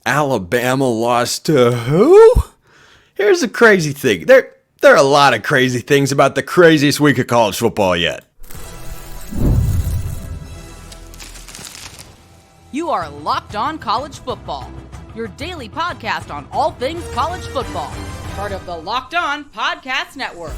Alabama lost to who? Here's the crazy thing. There are a lot of crazy things about the craziest week of college football yet. You are Locked On College Football, your daily podcast on all things college football. Part of the Locked On Podcast Network,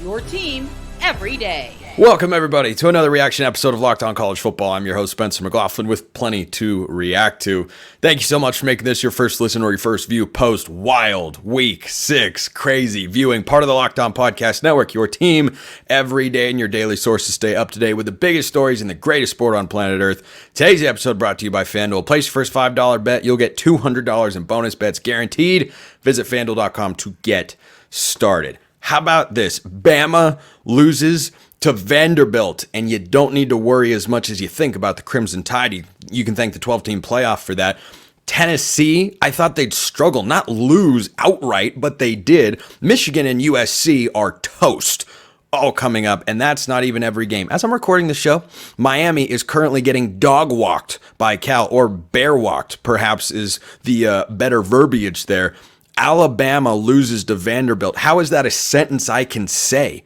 your team every day. Welcome, everybody, to another reaction episode of Locked On College Football. I'm your host, Spencer McLaughlin, with plenty to react to. Thank you so much for making this your first listen or your first view post wild Week 6 crazy viewing. Part of the Locked On Podcast Network, your team every day and your daily source to stay up to date with the biggest stories in the greatest sport on planet Earth. Today's episode brought to you by FanDuel. Place your first $5 bet. You'll get $200 in bonus bets guaranteed. Visit FanDuel.com to get started. How about this? Bama loses to Vanderbilt, and you don't need to worry as much as you think about the Crimson Tide. You can thank the 12-team playoff for that. Tennessee, I thought they'd struggle, not lose outright, but they did. Michigan and USC are toast, all coming up, and that's not even every game. As I'm recording the show, Miami is currently getting dog-walked by Cal, or bear-walked, perhaps is the better verbiage there. Alabama loses to Vanderbilt. How is that a sentence I can say?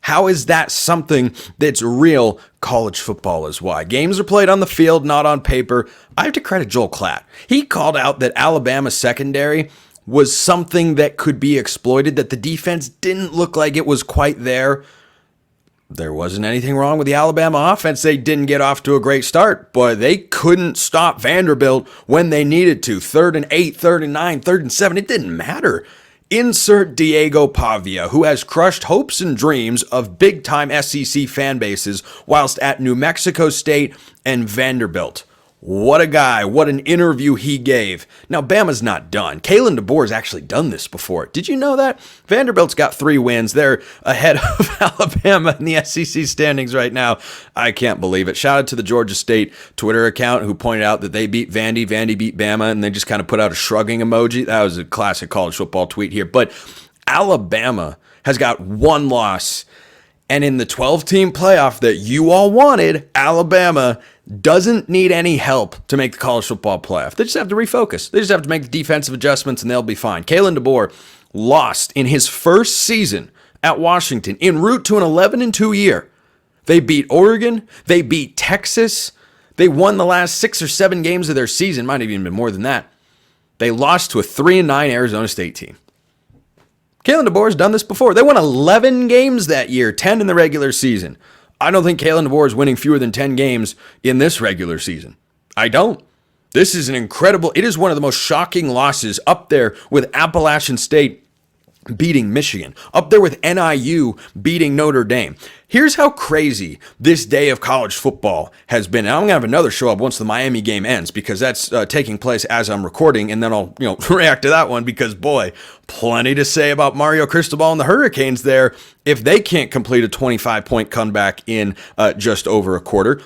How is that something that's real? College football is why. Games are played on the field, not on paper. I have to credit Joel Klatt. He called out that Alabama secondary was something that could be exploited, that the defense didn't look like it was quite there. There wasn't anything wrong with the Alabama offense. They didn't get off to a great start, but they couldn't stop Vanderbilt when they needed to. 3rd and 8, 3rd and 9, 3rd and 7. It didn't matter. Insert Diego Pavia, who has crushed hopes and dreams of big-time SEC fan bases whilst at New Mexico State and Vanderbilt. What a guy. What an interview he gave. Now, Bama's not done. Kalen DeBoer has actually done this before. Did you know that? Vanderbilt's got 3 wins. They're ahead of Alabama in the SEC standings right now. I can't believe it. Shout out to the Georgia State Twitter account who pointed out that they beat Vandy beat Bama, and they just kind of put out a shrugging emoji. That was a classic college football tweet here. But Alabama has got 1 loss. And in the 12-team playoff that you all wanted, Alabama doesn't need any help to make the college football playoff. They just have to refocus. They just have to make the defensive adjustments, and they'll be fine. Kalen DeBoer lost in his first season at Washington en route to an 11-2 year. They beat Oregon. They beat Texas. They won the last 6 or 7 games of their season. Might have even been more than that. They lost to a 3-9 Arizona State team. Kalen DeBoer's done this before. They won 11 games that year, 10 in the regular season. I don't think Kalen DeBoer is winning fewer than 10 games in this regular season. I don't. This is an incredible, it is one of the most shocking losses, up there with Appalachian State beating Michigan, up there with NIU beating Notre Dame. Here's how crazy this day of college football has been. And I'm going to have another show up once the Miami game ends, because that's taking place as I'm recording, and then I'll react to that one, because boy, plenty to say about Mario Cristobal and the Hurricanes there if they can't complete a 25-point comeback in just over a quarter.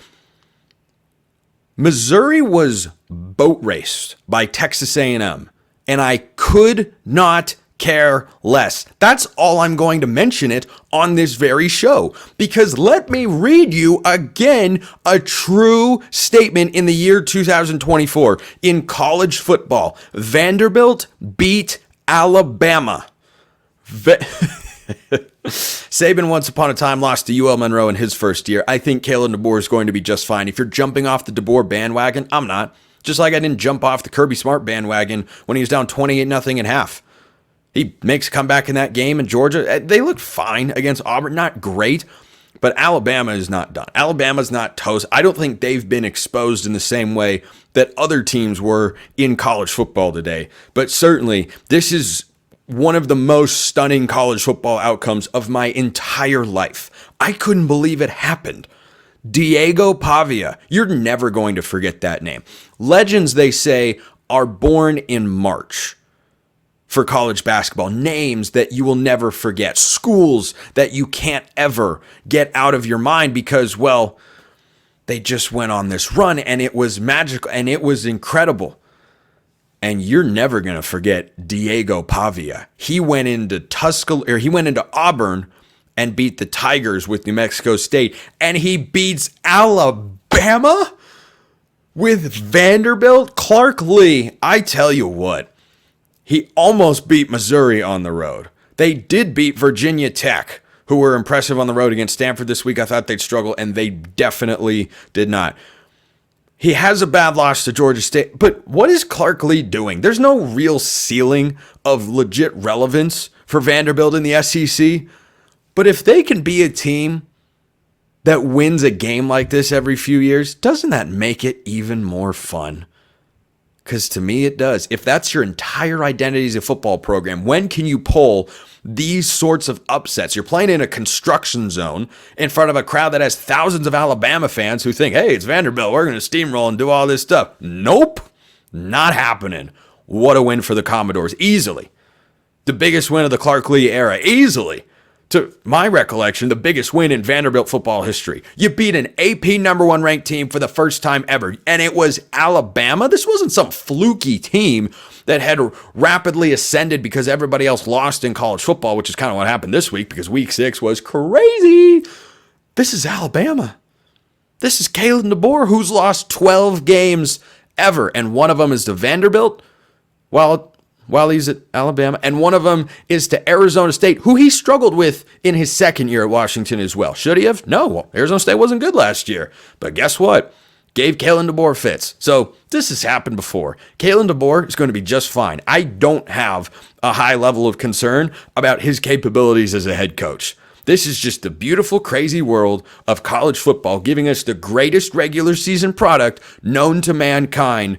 Missouri was boat raced by Texas A&M, and I could not care less. That's all I'm going to mention it on this very show, because let me read you again a true statement in the year 2024 in college football. Vanderbilt beat Alabama. Saban once upon a time lost to UL Monroe in his first year. I think Kalen DeBoer is going to be just fine. If you're jumping off the DeBoer bandwagon, I'm not. Just like I didn't jump off the Kirby Smart bandwagon when he was down 28-0 at half. He makes a comeback in that game in Georgia. They looked fine against Auburn. Not great, but Alabama is not done. Alabama's not toast. I don't think they've been exposed in the same way that other teams were in college football today. But certainly, this is one of the most stunning college football outcomes of my entire life. I couldn't believe it happened. Diego Pavia. You're never going to forget that name. Legends, they say, are born in March. For college basketball, names that you will never forget, schools that you can't ever get out of your mind because, well, they just went on this run and it was magical and it was incredible. And you're never going to forget Diego Pavia. He went into Auburn and beat the Tigers with New Mexico State, and he beats Alabama? With Vanderbilt, Clark Lee, I tell you what, he almost beat Missouri on the road. They did beat Virginia Tech, who were impressive on the road against Stanford this week. I thought they'd struggle, and they definitely did not. He has a bad loss to Georgia State, but what is Clark Lee doing? There's no real ceiling of legit relevance for Vanderbilt in the SEC. But if they can be a team that wins a game like this every few years, doesn't that make it even more fun? Because to me, it does. If that's your entire identity as a football program, when can you pull these sorts of upsets? You're playing in a construction zone in front of a crowd that has thousands of Alabama fans who think, hey, it's Vanderbilt, we're going to steamroll and do all this stuff. Nope, not happening. What a win for the Commodores. Easily. The biggest win of the Clark Lee era. Easily. To my recollection, the biggest win in Vanderbilt football history. You beat an AP number 1 ranked team for the first time ever, and it was Alabama. This wasn't some fluky team that had rapidly ascended because everybody else lost in college football, which is kind of what happened this week because week 6 was crazy. This is Alabama. This is Kalen DeBoer, who's lost 12 games ever, and one of them is to Vanderbilt while he's at Alabama, and one of them is to Arizona State, who he struggled with in his second year at Washington as well. Should he have? No. Well, Arizona State wasn't good last year. But guess what? Gave Kalen DeBoer fits. So this has happened before. Kalen DeBoer is going to be just fine. I don't have a high level of concern about his capabilities as a head coach. This is just the beautiful, crazy world of college football, giving us the greatest regular season product known to mankind,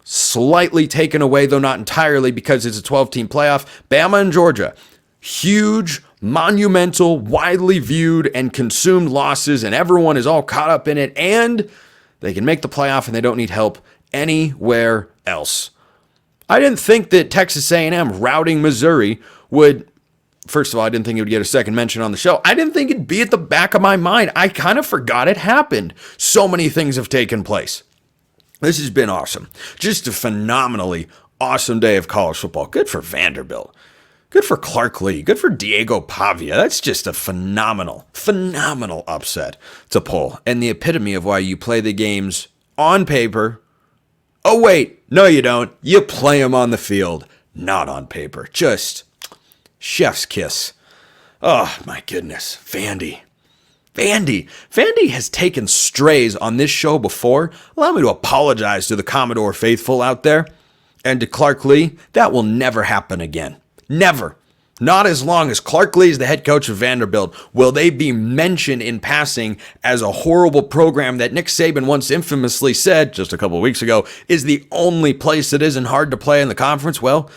slightly taken away, though not entirely, because it's a 12-team playoff. Bama and Georgia, huge, monumental, widely viewed and consumed losses, and everyone is all caught up in it, and they can make the playoff, and they don't need help anywhere else. I didn't think that Texas A&M routing Missouri would, first of all, I didn't think it would get a second mention on the show. I didn't think it'd be at the back of my mind. I kind of forgot it happened. So many things have taken place. This has been awesome. Just a phenomenally awesome day of college football. Good for Vanderbilt. Good for Clark Lee. Good for Diego Pavia. That's just a phenomenal upset to pull. And the epitome of why you play the games on paper. Oh, wait. No, you don't. You play them on the field, not on paper. Just chef's kiss. Oh, my goodness. Vandy has taken strays on this show before. Allow me to apologize to the Commodore faithful out there. And to Clark Lee, that will never happen again. Never. Not as long as Clark Lee is the head coach of Vanderbilt will they be mentioned in passing as a horrible program that Nick Saban once infamously said, just a couple of weeks ago, is the only place that isn't hard to play in the conference. Well,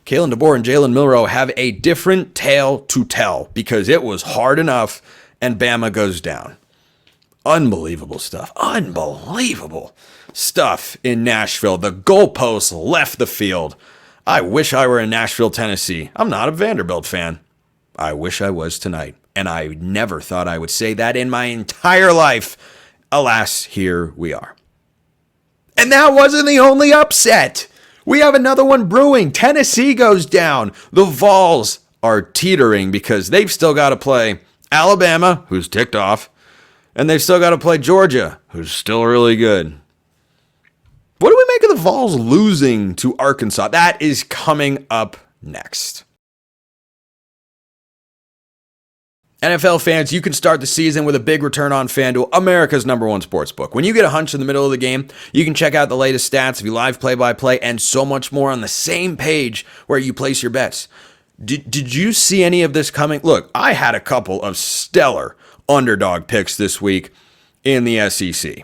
Kalen DeBoer and Jalen Milroe have a different tale to tell because it was hard enough and Bama goes down. Unbelievable stuff. Unbelievable stuff in Nashville. The goalposts left the field. I wish I were in Nashville, Tennessee. I'm not a Vanderbilt fan. I wish I was tonight. And I never thought I would say that in my entire life. Alas, here we are. And that wasn't the only upset. We have another one brewing. Tennessee goes down. The Vols are teetering because they've still got to play Alabama, who's ticked off, and they've still got to play Georgia, who's still really good. What do we make of the Vols losing to Arkansas? That is coming up next. NFL fans, you can start the season with a big return on FanDuel, America's #1 sportsbook. When you get a hunch in the middle of the game, you can check out the latest stats, view live play-by-play, and so much more on the same page where you place your bets. Did you see any of this coming? Look, I had a couple of stellar underdog picks this week in the SEC.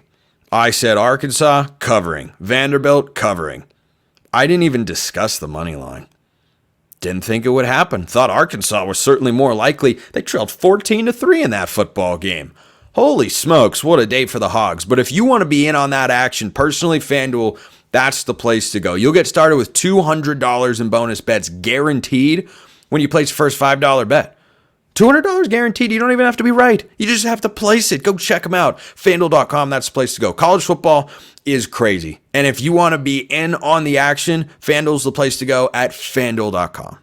I said Arkansas covering, Vanderbilt covering. I didn't even discuss the money line. Didn't think it would happen. Thought Arkansas was certainly more likely. They trailed 14-3 in that football game. Holy smokes, what a day for the Hogs. But if you want to be in on that action, personally, FanDuel, that's the place to go. You'll get started with $200 in bonus bets guaranteed when you place your first $5 bet. $200 guaranteed. You don't even have to be right. You just have to place it. Go check them out. FanDuel.com, that's the place to go. College football is crazy. And if you want to be in on the action, FanDuel's the place to go at FanDuel.com.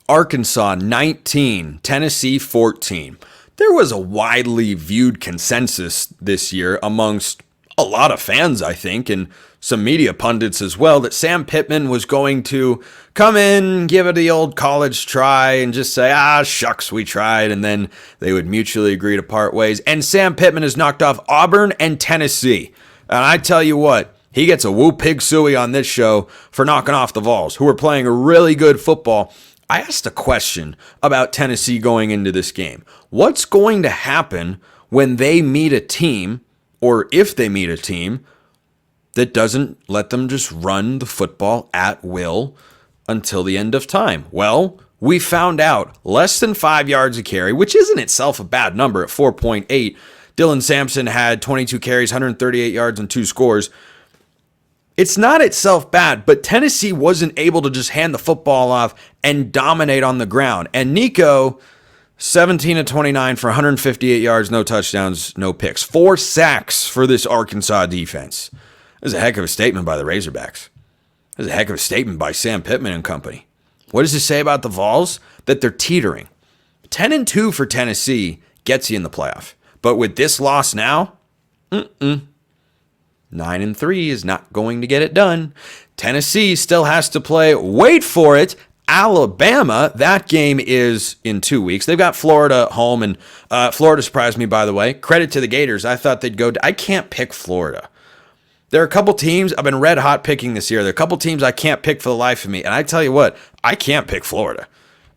Arkansas 19, Tennessee 14. there was a widely viewed consensus this year amongst a lot of fans, I think, and some media pundits as well, that Sam Pittman was going to come in, give it the old college try, and just say, shucks, we tried, and then they would mutually agree to part ways. And Sam Pittman has knocked off Auburn and Tennessee. And I tell you what, he gets a woo pig suey on this show for knocking off the Vols, who are playing a really good football. I asked a question about Tennessee going into this game. What's going to happen when they meet a team, or if they meet a team, that doesn't let them just run the football at will until the end of time? Well, we found out less than 5 yards a carry, which isn't itself a bad number at 4.8. Dylan Sampson had 22 carries, 138 yards, and 2 scores. It's not itself bad, but Tennessee wasn't able to just hand the football off and dominate on the ground. And Nico, 17 of 29 for 158 yards, no touchdowns, no picks. 4 sacks for this Arkansas defense. This is a heck of a statement by the Razorbacks. This is a heck of a statement by Sam Pittman and company. What does it say about the Vols? That they're teetering. 10-2 for Tennessee gets you in the playoff. But with this loss now, 9-3 is not going to get it done. Tennessee still has to play, wait for it, Alabama. That game is in 2 weeks. They've got Florida home, and Florida surprised me, by the way. Credit to the Gators. I thought they'd go. I can't pick Florida. There are a couple teams I've been red hot picking this year. There are a couple teams I can't pick for the life of me. And I tell you what, I can't pick Florida.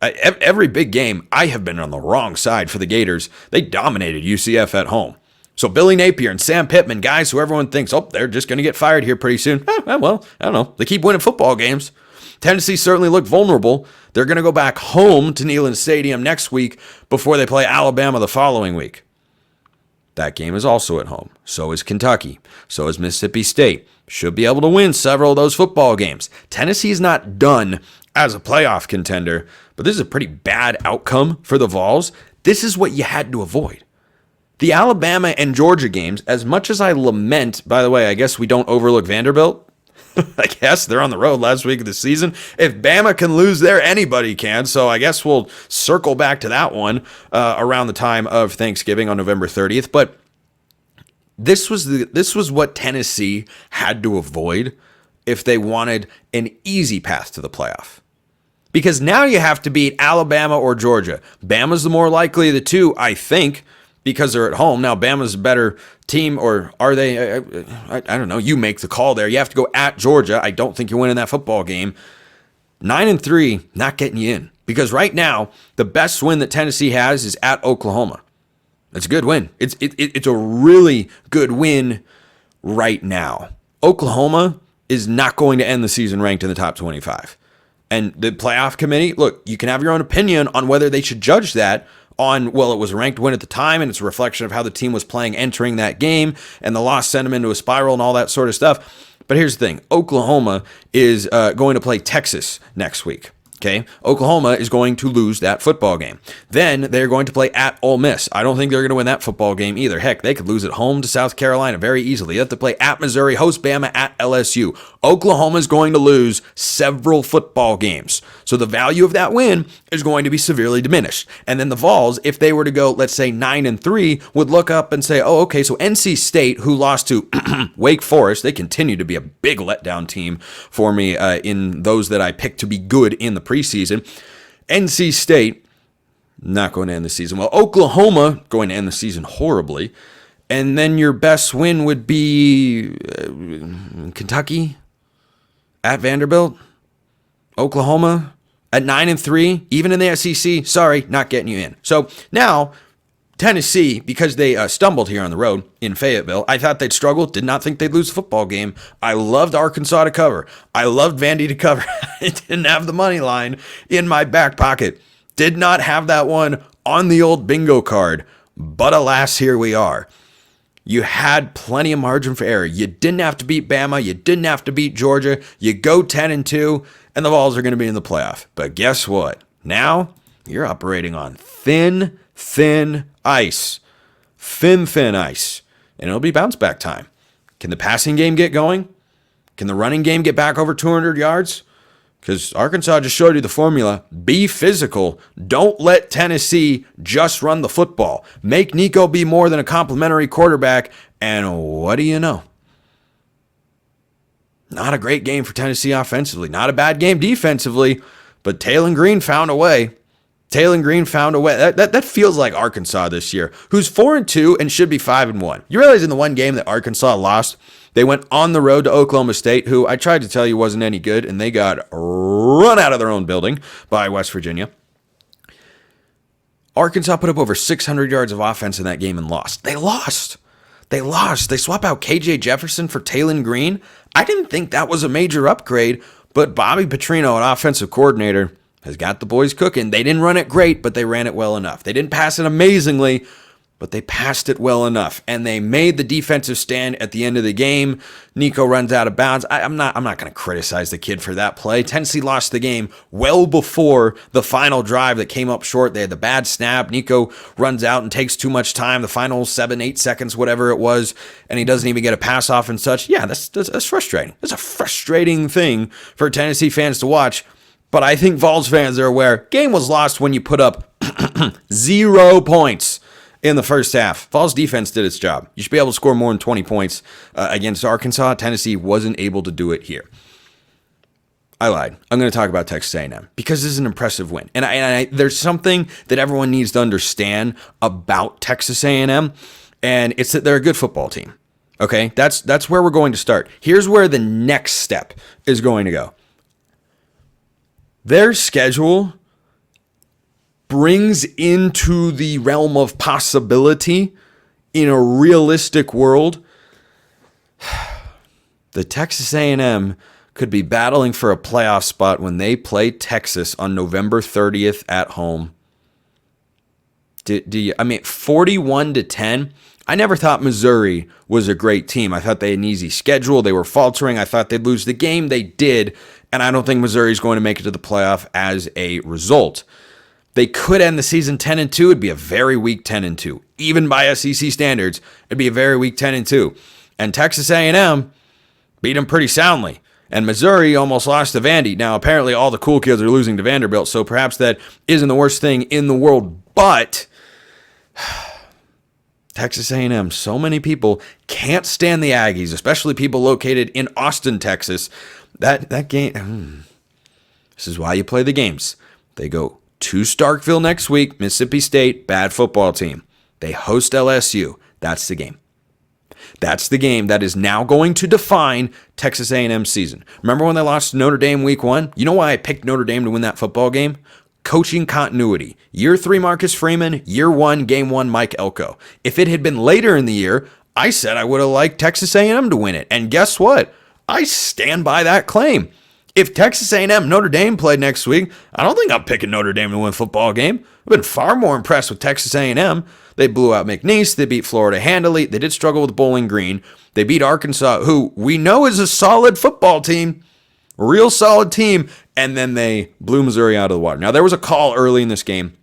Every big game, I have been on the wrong side for the Gators. They dominated UCF at home. So Billy Napier and Sam Pittman, guys who everyone thinks, they're just going to get fired here pretty soon. Well, I don't know. They keep winning football games. Tennessee certainly looked vulnerable. They're going to go back home to Neyland Stadium next week before they play Alabama the following week. That game is also at home. So is Kentucky. So is Mississippi State. Should be able to win several of those football games. Tennessee's not done as a playoff contender, but this is a pretty bad outcome for the Vols. This is what you had to avoid. The Alabama and Georgia games, as much as I lament, by the way, I guess we don't overlook Vanderbilt. I guess they're on the road last week of the season. If Bama can lose there, anybody can. So I guess we'll circle back to that one around the time of Thanksgiving on November 30th. But this was what Tennessee had to avoid if they wanted an easy path to the playoff. Because now you have to beat Alabama or Georgia. Bama's the more likely of the two, I think, because they're at home. Now, Bama's a better team, or are they? I don't know. You make the call there. You have to go at Georgia. I don't think you're winning that football game. 9-3, not getting you in. Because right now, the best win that Tennessee has is at Oklahoma. It's a good win. It's a really good win right now. Oklahoma is not going to end the season ranked in the top 25. And the playoff committee, look, you can have your own opinion on whether they should judge that on, well, it was a ranked win at the time, and it's a reflection of how the team was playing entering that game, and the loss sent them into a spiral and all that sort of stuff. But here's the thing. Oklahoma is going to play Texas next week. Okay, Oklahoma is going to lose that football game. Then they're going to play at Ole Miss. I don't think they're going to win that football game either. Heck, they could lose at home to South Carolina very easily. They have to play at Missouri, host Bama, at LSU. Oklahoma is going to lose several football games. So the value of that win is going to be severely diminished. And then the Vols, if they were to go, let's say 9-3, would look up and say, oh, okay, so NC State, who lost to Wake Forest, they continue to be a big letdown team for me in those that I picked to be good in the preseason. NC State, not going to end the season well. Oklahoma, going to end the season horribly. And then your best win would be Kentucky at Vanderbilt. Oklahoma at 9-3, even in the SEC. Sorry, not getting you in. So now Tennessee, because they stumbled here on the road in Fayetteville, I thought they'd struggle. Did not think they'd lose the football game. I loved Arkansas to cover. I loved Vandy to cover. I didn't have the money line in my back pocket. Did not have that one on the old bingo card. But alas, here we are. You had plenty of margin for error. You didn't have to beat Bama. You didn't have to beat Georgia. You go 10-2, and the Vols are going to be in the playoff. But guess what? Now you're operating on thin ice. Thin ice. And it'll be bounce back time. Can the passing game get going? Can the running game get back over 200 yards? because Arkansas just showed you the formula. Be physical. Don't let Tennessee just run the football. Make Nico be more than a complimentary quarterback. And what do you know? Not a great game for Tennessee offensively. Not a bad game defensively. But Taylen Green found a way. That feels like Arkansas this year, who's 4-2 and should be 5-1. You realize in the one game that Arkansas lost, they went on the road to Oklahoma State, who I tried to tell you wasn't any good, and they got run out of their own building by West Virginia. Arkansas put up over 600 yards of offense in that game and lost. They lost. They swap out KJ Jefferson for Taylen Green. I didn't think that was a major upgrade, but Bobby Petrino, an offensive coordinator, has got the boys cooking. They didn't run it great, but they ran it well enough. They didn't pass it amazingly, but they passed it well enough. And they made the defensive stand at the end of the game. Nico runs out of bounds. I'm not going to criticize the kid for that play. Tennessee lost the game well before the final drive that came up short. They had the bad snap. Nico runs out and takes too much time, the final 7-8 seconds, whatever it was, and he doesn't even get a pass off and such. Yeah, that's frustrating. It's a frustrating thing for Tennessee fans to watch. But I think Vols fans are aware, game was lost when you put up 0 points in the first half. Vols defense did its job. You should be able to score more than 20 points against Arkansas. Tennessee wasn't able to do it here. I lied. I'm going to talk about Texas A&M because this is an impressive win. And there's something that everyone needs to understand about Texas A&M, and it's that they're a good football team. Okay? That's where we're going to start. Here's where the next step is going to go. Their schedule brings into the realm of possibility in a realistic world. The Texas A&M could be battling for a playoff spot when they play Texas on November 30th at home. 41-10. I never thought Missouri was a great team. I thought they had an easy schedule. They were faltering. I thought they'd lose the game. They did. And I don't think Missouri's going to make it to the playoff as a result. They could end the season 10-2. It'd be a very weak 10-2. Even by SEC standards, it'd be a very weak 10-2. And Texas A&M beat them pretty soundly. And Missouri almost lost to Vandy. Now, apparently all the cool kids are losing to Vanderbilt, so perhaps that isn't the worst thing in the world. But Texas A&M, so many people can't stand the Aggies, especially people located in Austin, Texas. That game, this is why you play the games. They go to Starkville next week, Mississippi State, bad football team. They host LSU. That's the game. That's the game that is now going to define Texas A&M's season. Remember when they lost to Notre Dame week 1? You know why I picked Notre Dame to win that football game? Coaching continuity. Year 3, Marcus Freeman. Year 1, game 1, Mike Elko. If it had been later in the year, I said I would have liked Texas A&M to win it. And guess what? I stand by that claim. If Texas A&M Notre Dame played next week, I don't think I'm picking Notre Dame to win a football game. I've been far more impressed with Texas A&M. They blew out McNeese. They beat Florida handily. They did struggle with Bowling Green. They beat Arkansas, who we know is a solid football team, a real solid team, and then they blew Missouri out of the water. Now, there was a call early in this game,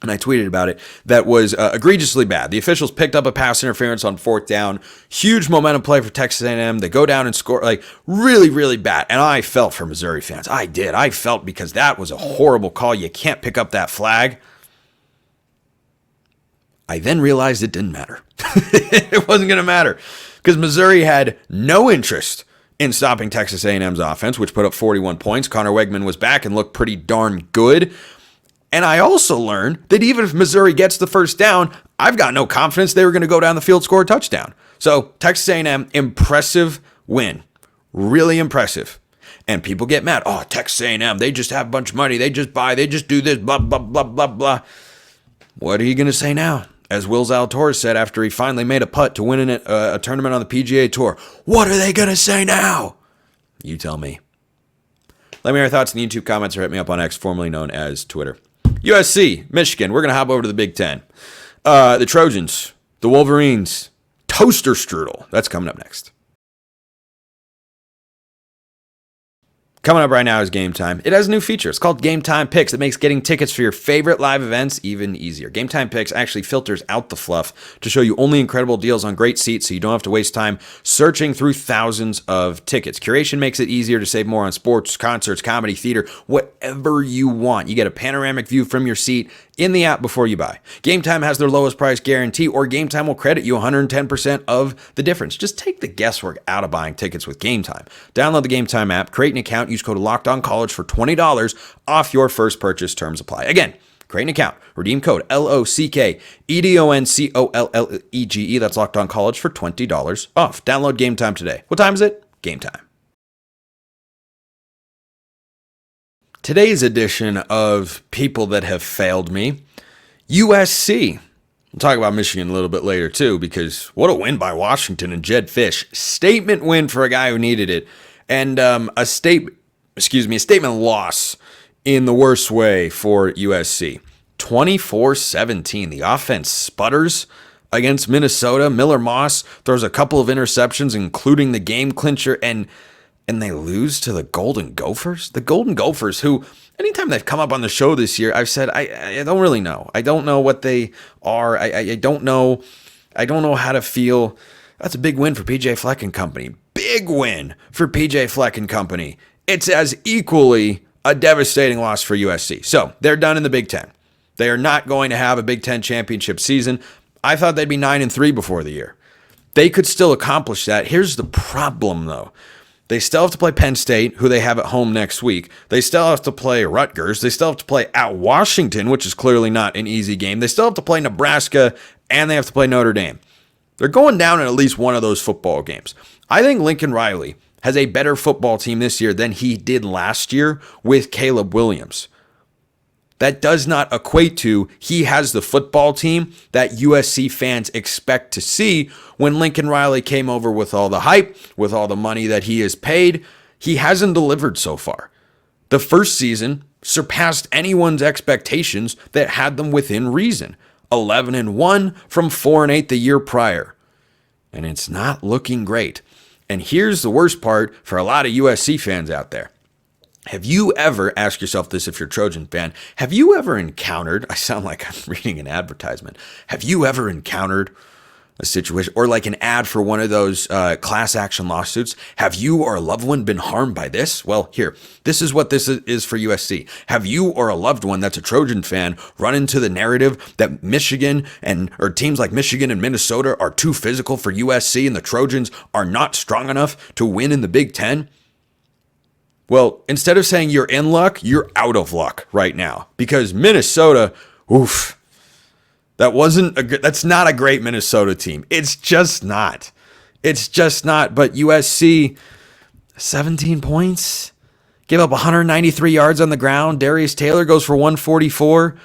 and I tweeted about it, that was egregiously bad. The officials picked up a pass interference on 4th down. Huge momentum play for Texas A&M. They go down and score, really, really bad. And I felt for Missouri fans. I did. I felt because that was a horrible call. You can't pick up that flag. I then realized it didn't matter. It wasn't going to matter because Missouri had no interest in stopping Texas A&M's offense, which put up 41 points. Connor Wegman was back and looked pretty darn good. And I also learned that even if Missouri gets the first down, I've got no confidence they were going to go down the field, score a touchdown. So Texas A&M, impressive win. Really impressive. And people get mad. Oh, Texas A&M, they just have a bunch of money. They just buy. They just do this, blah, blah, blah, blah, blah. What are you going to say now? As Will Zalatoris said after he finally made a putt to win a tournament on the PGA Tour. What are they going to say now? You tell me. Let me know your thoughts in the YouTube comments or hit me up on X, formerly known as Twitter. USC, Michigan. We're going to hop over to the Big Ten. The Trojans, the Wolverines, toaster strudel. That's coming up next. Coming up right now is Game Time. It has a new feature. It's called Game Time Picks. It makes getting tickets for your favorite live events even easier. Game Time Picks actually filters out the fluff to show you only incredible deals on great seats so you don't have to waste time searching through thousands of tickets. Curation makes it easier to save more on sports, concerts, comedy, theater, whatever you want. You get a panoramic view from your seat in the app before you buy. Game Time has their lowest price guarantee, or Game Time will credit you 110% of the difference. Just take the guesswork out of buying tickets with Game Time. Download the Game Time app, create an account, use code LOCKEDONCollege for $20 off your first purchase. Terms apply. Again, create an account, redeem code LOCKEDONCOLLEGE. That's LOCKEDONCollege for $20 off. Download Game Time today. What time is it? Game Time. Today's edition of People That Have Failed Me, USC. We'll talk about Michigan a little bit later too, because what a win by Washington and Jedd Fisch. Statement win for a guy who needed it, and a statement loss in the worst way for USC. 24-17. The offense sputters against Minnesota. Miller Moss throws a couple of interceptions, including the game clincher, and they lose to the Golden Gophers. The Golden Gophers, who anytime they've come up on the show this year, I've said I don't really know. I don't know what they are. I don't know. I don't know how to feel. That's a big win for PJ Fleck and company. Big win for PJ Fleck and company. It's as equally a devastating loss for USC. So they're done in the Big Ten. They are not going to have a Big Ten championship season. I thought they'd be 9-3 before the year. They could still accomplish that. Here's the problem, though. They still have to play Penn State, who they have at home next week. They still have to play Rutgers. They still have to play at Washington, which is clearly not an easy game. They still have to play Nebraska, and they have to play Notre Dame. They're going down in at least one of those football games. I think Lincoln Riley has a better football team this year than he did last year with Caleb Williams. That does not equate to he has the football team that USC fans expect to see when Lincoln Riley came over with all the hype, with all the money that he has paid. He hasn't delivered so far. The first season surpassed anyone's expectations that had them within reason. 11-1 from 4-8 the year prior. And it's not looking great. And here's the worst part for a lot of USC fans out there. Have you ever, ask yourself this if you're a Trojan fan, have you ever encountered, I sound like I'm reading an advertisement, have you ever encountered a situation, or like an ad for one of those class action lawsuits? Have you or a loved one been harmed by this? Well, here, this is what this is for USC. Have you or a loved one that's a Trojan fan run into the narrative that Michigan or teams like Michigan and Minnesota are too physical for USC and the Trojans are not strong enough to win in the Big Ten? Well, instead of saying you're in luck, you're out of luck right now, because Minnesota, oof, that's not a great Minnesota team. It's just not. It's just not. But USC, 17 points, gave up 193 yards on the ground. Darius Taylor goes for 144.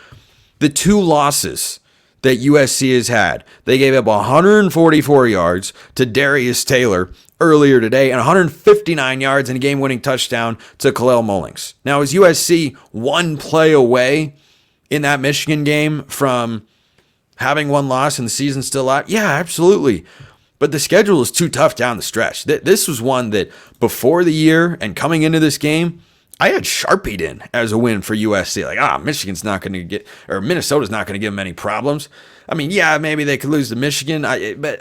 The two losses that USC has had, they gave up 144 yards to Darius Taylor earlier today and 159 yards and a game-winning touchdown to Khalil Mullings. Now, is USC one play away in that Michigan game from having one loss and the season still out? Yeah, absolutely. But the schedule is too tough down the stretch. This was one that before the year and coming into this game, I had Sharpied in as a win for USC. Like, Michigan's not going to get, or Minnesota's not going to give them any problems. I mean, yeah, maybe they could lose to Michigan, but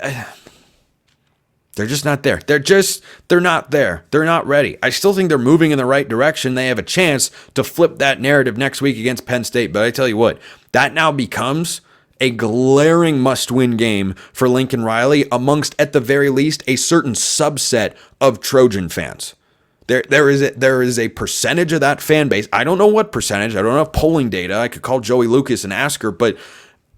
they're just not there. They're not there. They're not ready. I still think they're moving in the right direction. They have a chance to flip that narrative next week against Penn State. But I tell you what, that now becomes a glaring must-win game for Lincoln Riley amongst, at the very least, a certain subset of Trojan fans. There is a percentage of that fan base. I don't know what percentage. I don't have polling data. I could call Joey Lucas and ask her, but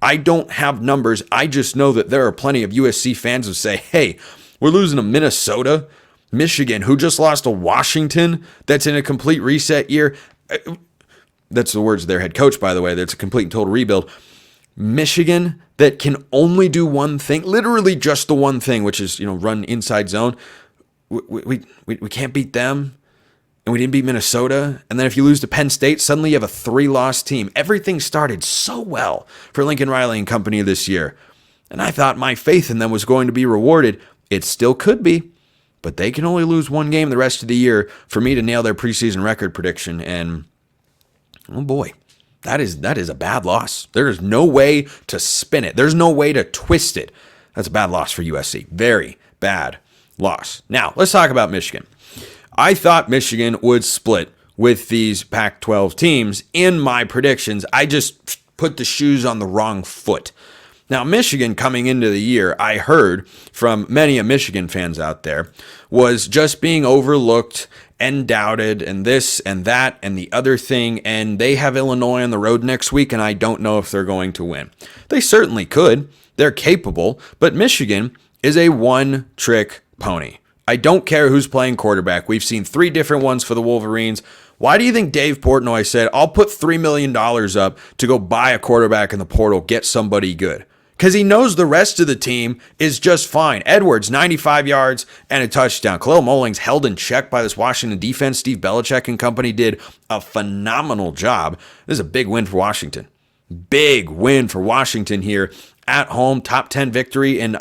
I don't have numbers. I just know that there are plenty of USC fans who say, hey, we're losing to Minnesota, Michigan, who just lost to Washington, that's in a complete reset year. That's the words of their head coach, by the way. That's a complete and total rebuild. Michigan that can only do one thing, literally just the one thing, which is, run inside zone. We can't beat them, and we didn't beat Minnesota. And then if you lose to Penn State, suddenly you have a 3-loss team. Everything started so well for Lincoln Riley and company this year. And I thought my faith in them was going to be rewarded. It still could be, but they can only lose one game the rest of the year for me to nail their preseason record prediction. And oh boy, that is a bad loss. There is no way to spin it. There's no way to twist it. That's a bad loss for USC. Very bad loss. Now, let's talk about Michigan. I thought Michigan would split with these Pac-12 teams in my predictions. I just put the shoes on the wrong foot. Now, Michigan coming into the year, I heard from many of Michigan fans out there, was just being overlooked and doubted and this and that and the other thing. And they have Illinois on the road next week, and I don't know if they're going to win. They certainly could. They're capable. But Michigan is a one-trick pony. I don't care who's playing quarterback. We've seen 3 different ones for the Wolverines. Why do you think Dave Portnoy said, I'll put $3 million up to go buy a quarterback in the portal, get somebody good? Because he knows the rest of the team is just fine. Edwards, 95 yards and a touchdown. Khalil Mullings held in check by this Washington defense. Steve Belichick and company did a phenomenal job. This is a big win for Washington. Big win for Washington here at home. Top 10 victory. And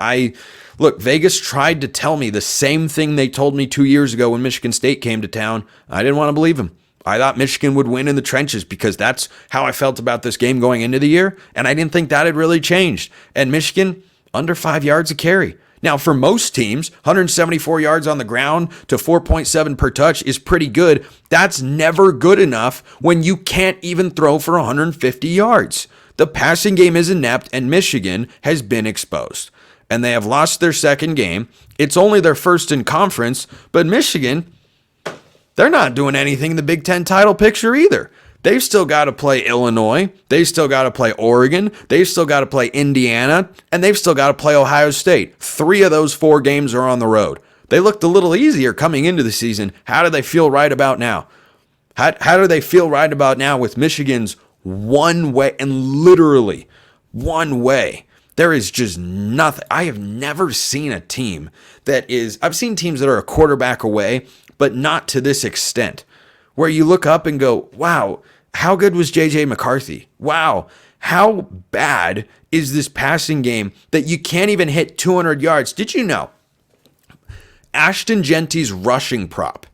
look, Vegas tried to tell me the same thing they told me 2 years ago when Michigan State came to town. I didn't want to believe them. I thought Michigan would win in the trenches because that's how I felt about this game going into the year, and I didn't think that had really changed. And Michigan, under 5 yards a carry. Now, for most teams, 174 yards on the ground to 4.7 per touch is pretty good. That's never good enough when you can't even throw for 150 yards. The passing game is inept, and Michigan has been exposed. And they have lost their second game. It's only their first in conference, but Michigan, they're not doing anything in the Big Ten title picture either. They've still got to play Illinois. They've still got to play Oregon. They've still got to play Indiana. And they've still got to play Ohio State. 3 of those 4 games are on the road. They looked a little easier coming into the season. How do they feel right about now? How do they feel right about now with Michigan's one way, and literally one way? There is just nothing. I have never seen a team I've seen teams that are a quarterback away, but not to this extent, where you look up and go, wow, how good was J.J. McCarthy? Wow, how bad is this passing game that you can't even hit 200 yards? Did you know Ashton Genty's rushing prop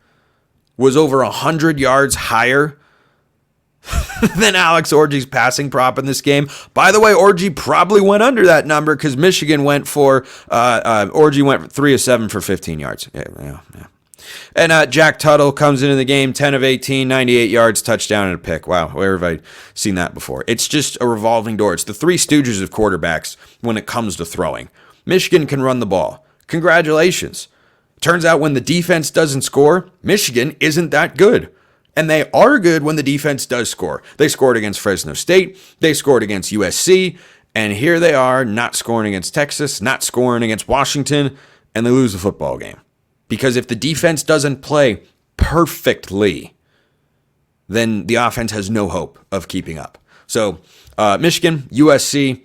was over 100 yards higher than Alex Orji's passing prop in this game? By the way, Orji probably went under that number because Michigan went for, Orji went 3 of 7 for 15 yards. Yeah. And Jack Tuttle comes into the game, 10 of 18, 98 yards, touchdown, and a pick. Wow, where have I seen that before? It's just a revolving door. It's the 3 stooges of quarterbacks when it comes to throwing. Michigan can run the ball. Congratulations. Turns out when the defense doesn't score, Michigan isn't that good. And they are good when the defense does score. They scored against Fresno State. They scored against USC. And here they are not scoring against Texas, not scoring against Washington, and they lose the football game. Because if the defense doesn't play perfectly, then the offense has no hope of keeping up. So Michigan, USC,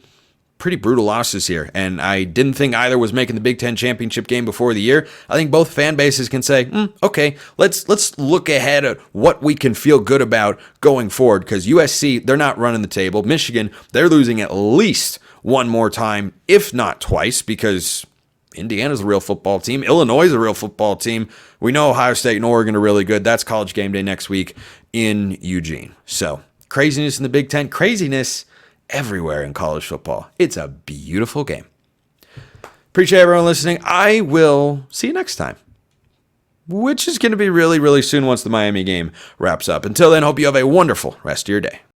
pretty brutal losses here. And I didn't think either was making the Big Ten championship game before the year. I think both fan bases can say, okay, let's look ahead at what we can feel good about going forward. Because USC, they're not running the table. Michigan, they're losing at least one more time, if not twice, because Indiana's a real football team. Illinois is a real football team. We know Ohio State and Oregon are really good. That's College Game Day next week in Eugene. So craziness in the Big Ten, craziness everywhere in college football. It's a beautiful game. Appreciate everyone listening. I will see you next time, which is going to be really, really soon once the Miami game wraps up. Until then, hope you have a wonderful rest of your day.